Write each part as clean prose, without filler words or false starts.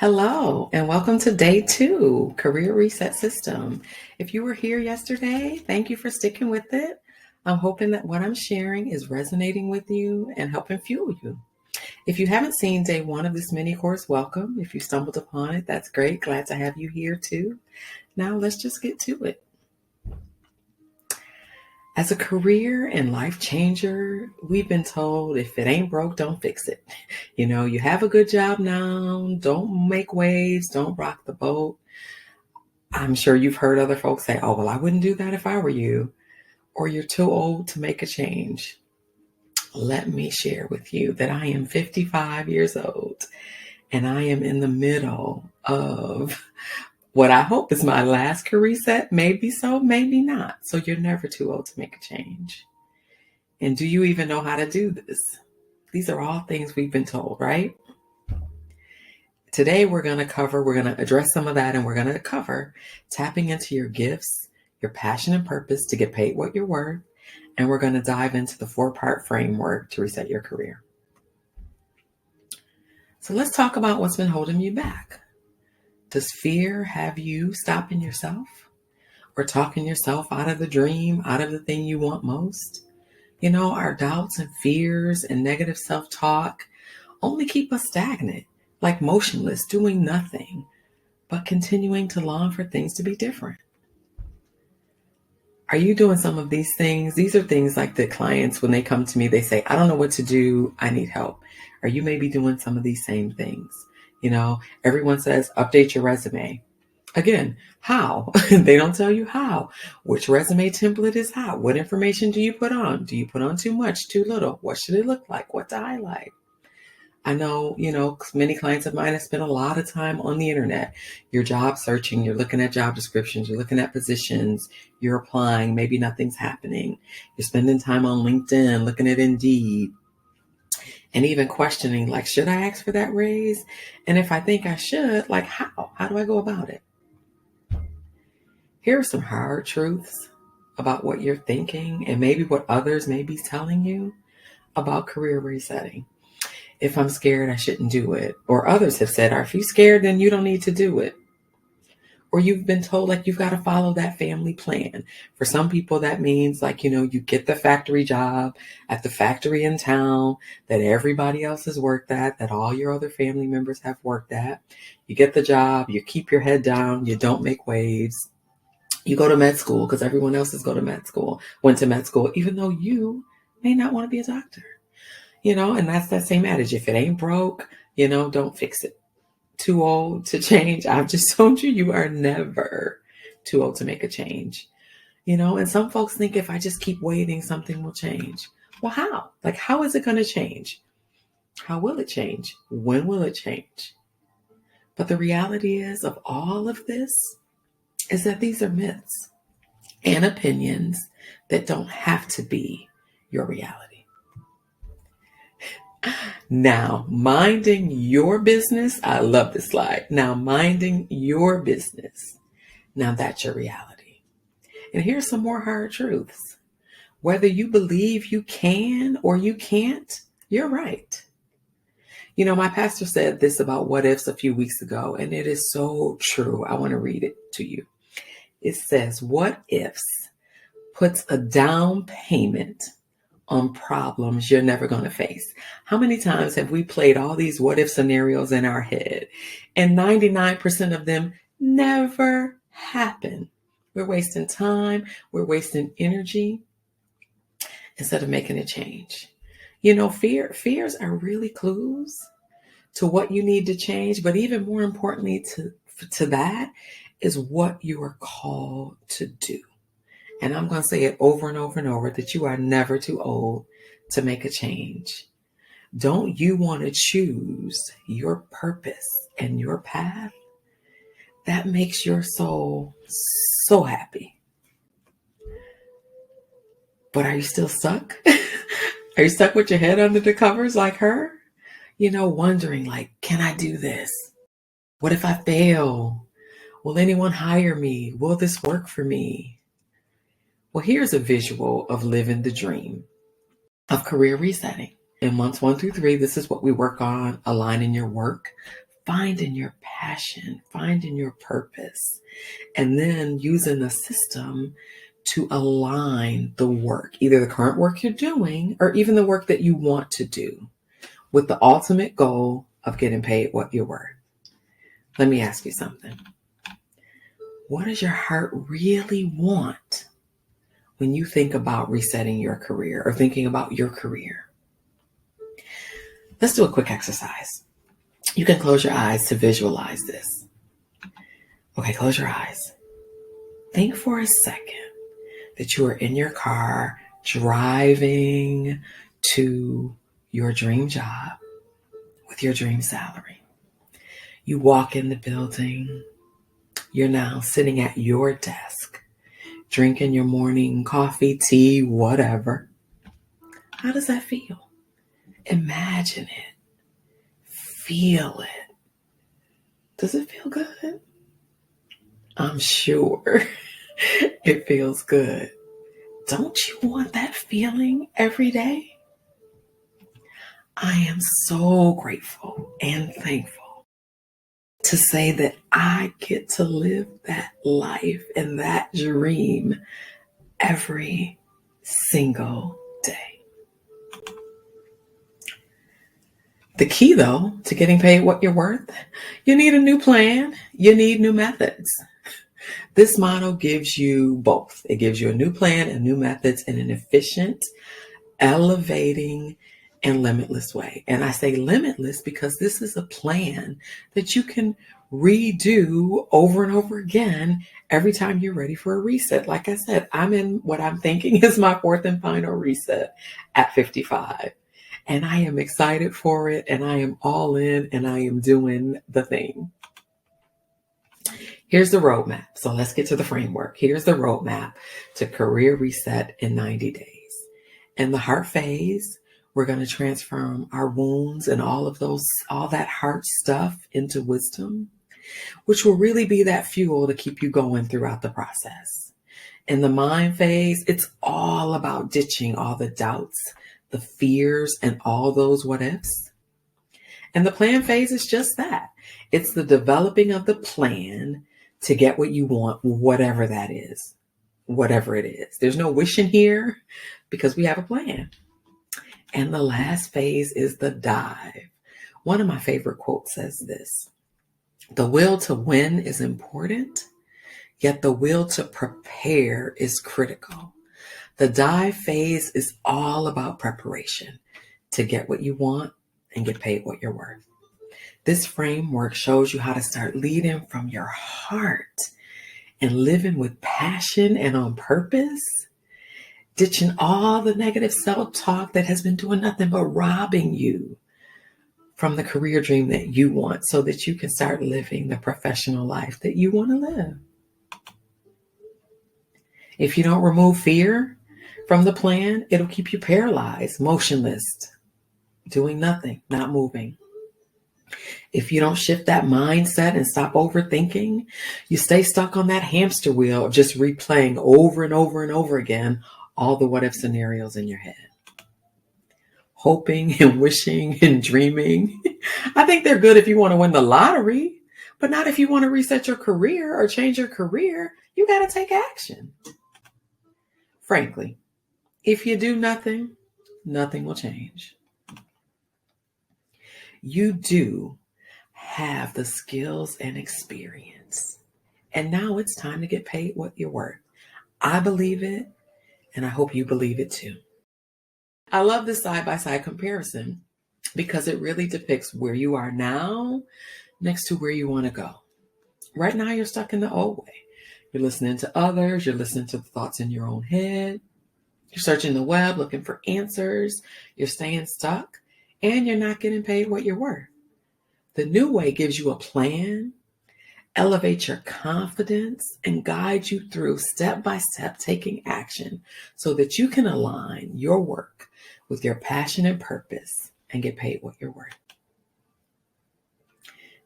Hello, and welcome to day 2, Career Reset System. If you were here yesterday, thank you for sticking with it. I'm hoping that what I'm sharing is resonating with you and helping fuel you. If you haven't seen day 1 of this mini course, welcome. If you stumbled upon it, that's great. Glad to have you here too. Now let's just get to it. As a career and life changer, we've been told if it ain't broke, don't fix it. You have a good job now, don't make waves, don't rock the boat. I'm sure you've heard other folks say, oh, well, I wouldn't do that if I were you, or you're too old to make a change. Let me share with you that I am 55 years old and I am in the middle of what I hope is my last career reset. Maybe so, maybe not. So you're never too old to make a change. And do you even know how to do this? These are all things we've been told, right? Today we're going to address some of that, and we're going to cover tapping into your gifts, your passion and purpose to get paid what you're worth. And we're going to dive into the 4-part framework to reset your career. So let's talk about what's been holding you back. Does fear have you stopping yourself or talking yourself out of the dream, out of the thing you want most? Our doubts and fears and negative self-talk only keep us stagnant, like motionless, doing nothing, but continuing to long for things to be different. Are you doing some of these things? These are things like the clients, when they come to me, they say, I don't know what to do. I need help. Are you maybe doing some of these same things? Everyone says, update your resume. Again, how? They don't tell you how. Which resume template is how? What information do you put on? Do you put on too much, too little? What should it look like? What to highlight? I know, many clients of mine have spent a lot of time on the internet. You're job searching, you're looking at job descriptions, you're looking at positions, you're applying, maybe nothing's happening. You're spending time on LinkedIn, looking at Indeed, and even questioning, like, should I ask for that raise? And if I think I should, like, how? How do I go about it? Here are some hard truths about what you're thinking and maybe what others may be telling you about career resetting. If I'm scared, I shouldn't do it. Or others have said, if you're scared, then you don't need to do it. Or you've been told like you've got to follow that family plan. For some people, that means like, you get the factory job at the factory in town that everybody else has worked at, that all your other family members have worked at. You get the job, you keep your head down, you don't make waves. You go to med school because everyone else went to med school, even though you may not want to be a doctor. And that's that same adage. If it ain't broke, don't fix it. Too old to change. I've just told you, you are never too old to make a change. And some folks think if I just keep waiting, something will change. Well, how? Like, how is it going to change? How will it change? When will it change? But the reality is of all of this is that these are myths and opinions that don't have to be your reality. Now, minding your business. I love this slide. Now, minding your business. Now, that's your reality. And here's some more hard truths. Whether you believe you can or you can't, you're right. My pastor said this about what ifs a few weeks ago, and it is so true. I want to read it to you. It says, what ifs puts a down payment on problems you're never going to face. How many times have we played all these what if scenarios in our head, and 99% of them never happen? We're wasting time. We're wasting energy instead of making a change. Fears are really clues to what you need to change. But even more importantly to that is what you are called to do. And I'm going to say it over and over and over that you are never too old to make a change. Don't you want to choose your purpose and your path? That makes your soul so happy. But are you still stuck? Are you stuck with your head under the covers like her? Wondering like, can I do this? What if I fail? Will anyone hire me? Will this work for me? Well, here's a visual of living the dream of career resetting. In months 1 through 3, this is what we work on: aligning your work, finding your passion, finding your purpose, and then using the system to align the work, either the current work you're doing or even the work that you want to do, with the ultimate goal of getting paid what you're worth. Let me ask you something. What does your heart really want when you think about resetting your career or thinking about your career? Let's do a quick exercise. You can close your eyes to visualize this. Okay, close your eyes. Think for a second that you are in your car driving to your dream job with your dream salary. You walk in the building. You're now sitting at your desk, drinking your morning coffee, tea, whatever. How does that feel? Imagine it. Feel it. Does it feel good? I'm sure it feels good. Don't you want that feeling every day? I am so grateful and thankful to say that I get to live that life and that dream every single day. The key, though, to getting paid what you're worth, you need a new plan. You need new methods. This model gives you both. It gives you a new plan and new methods in an efficient, elevating, and limitless way. And I say limitless because this is a plan that you can redo over and over again every time you're ready for a reset. Like I said, I'm in what I'm thinking is my fourth and final reset at 55. And I am excited for it, and I am all in, and I am doing the thing. Here's the roadmap. So let's get to the framework. Here's the roadmap to career reset in 90 days. In the heart phase, we're going to transform our wounds and all that heart stuff into wisdom, which will really be that fuel to keep you going throughout the process. In the mind phase, it's all about ditching all the doubts, the fears, and all those what ifs. And the plan phase is just that. It's the developing of the plan to get what you want, whatever that is, whatever it is. There's no wishing here because we have a plan. And the last phase is the dive. One of my favorite quotes says this: "The will to win is important, yet the will to prepare is critical." The dive phase is all about preparation to get what you want and get paid what you're worth. This framework shows you how to start leading from your heart and living with passion and on purpose, ditching all the negative self-talk that has been doing nothing but robbing you from the career dream that you want, so that you can start living the professional life that you want to live. If you don't remove fear from the plan, it'll keep you paralyzed, motionless, doing nothing, not moving. If you don't shift that mindset and stop overthinking, you stay stuck on that hamster wheel of just replaying over and over and over again all the what if scenarios in your head. Hoping and wishing and dreaming. I think they're good if you want to win the lottery, but not if you want to reset your career or change your career. You got to take action. Frankly, if you do nothing, nothing will change. You do have the skills and experience. And now it's time to get paid what you're worth. I believe it, and I hope you believe it too. I love this side-by-side comparison because it really depicts where you are now next to where you want to go. Right now, you're stuck in the old way. You're listening to others. You're listening to the thoughts in your own head. You're searching the web, looking for answers. You're staying stuck, and you're not getting paid what you're worth. The new way gives you a plan, elevates your confidence, and guides you through step-by-step taking action so that you can align your work with your passion and purpose and get paid what you're worth.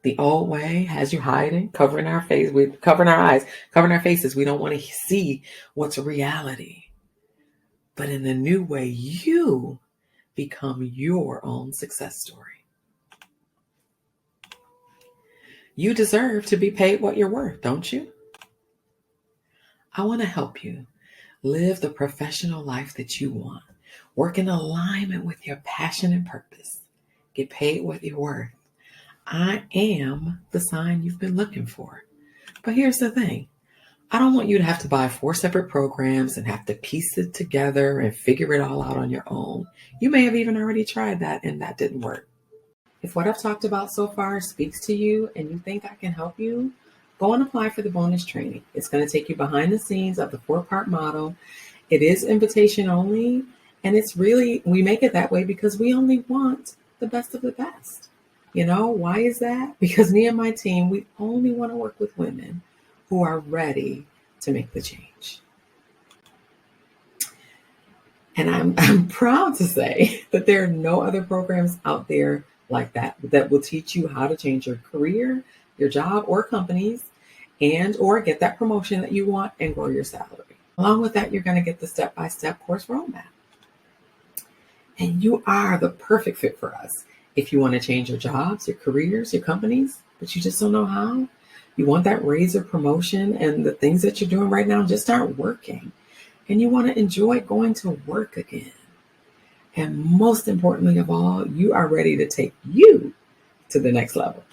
The old way has you hiding, covering our face, covering our eyes, covering our faces. We don't want to see what's reality. But in the new way, you become your own success story. You deserve to be paid what you're worth, don't you? I want to help you live the professional life that you want. Work in alignment with your passion and purpose. Get paid what you're worth. I am the sign you've been looking for. But here's the thing. I don't want you to have to buy 4 separate programs and have to piece it together and figure it all out on your own. You may have even already tried that and that didn't work. If what I've talked about so far speaks to you and you think I can help you, go and apply for the bonus training. It's going to take you behind the scenes of the 4-part model. It is invitation only, and it's really, we make it that way because we only want the best of the best. You know, why is that? Because me and my team, we only want to work with women who are ready to make the change. And I'm proud to say that there are no other programs out there like that will teach you how to change your career, your job, or companies, and or get that promotion that you want and grow your salary. Along with that, you're going to get the step-by-step course roadmap. And you are the perfect fit for us. If you want to change your jobs, your careers, your companies, but you just don't know how, you want that raise or promotion and the things that you're doing right now just aren't working. And you want to enjoy going to work again. And most importantly of all, you are ready to take you to the next level.